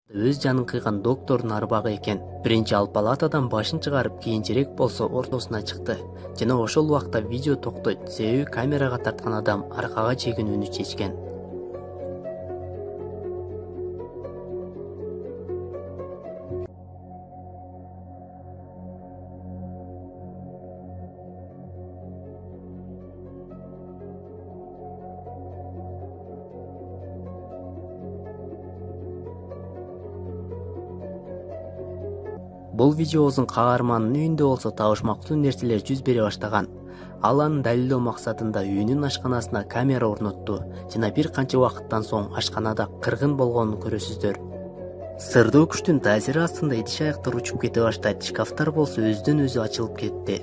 өз жанын кыйган доктордун арбагы экен. Биринчи ал палатадан башын чыгарып, кийинчерээк болсо ортосуна чыкты. Жана ошол убакта видео токтойт. Себеби камерага тарткан адам аркага чегинүүнү чечкен. Бул видеобуздун каарманынын үйүндө болсо табышмактуу нерселер жүз бере баштаган. Ал аны далилдөө максатында үйүнүн ашканасына камера орнотту жана бир канча убакыттан соң ашканада кыргын болгонун көрөсүздөр. Сырдуу күчтүн таасири астында идиш аяктар учуп кете баштайт, шкафтар болсо өздөн өзү ачылып кетти.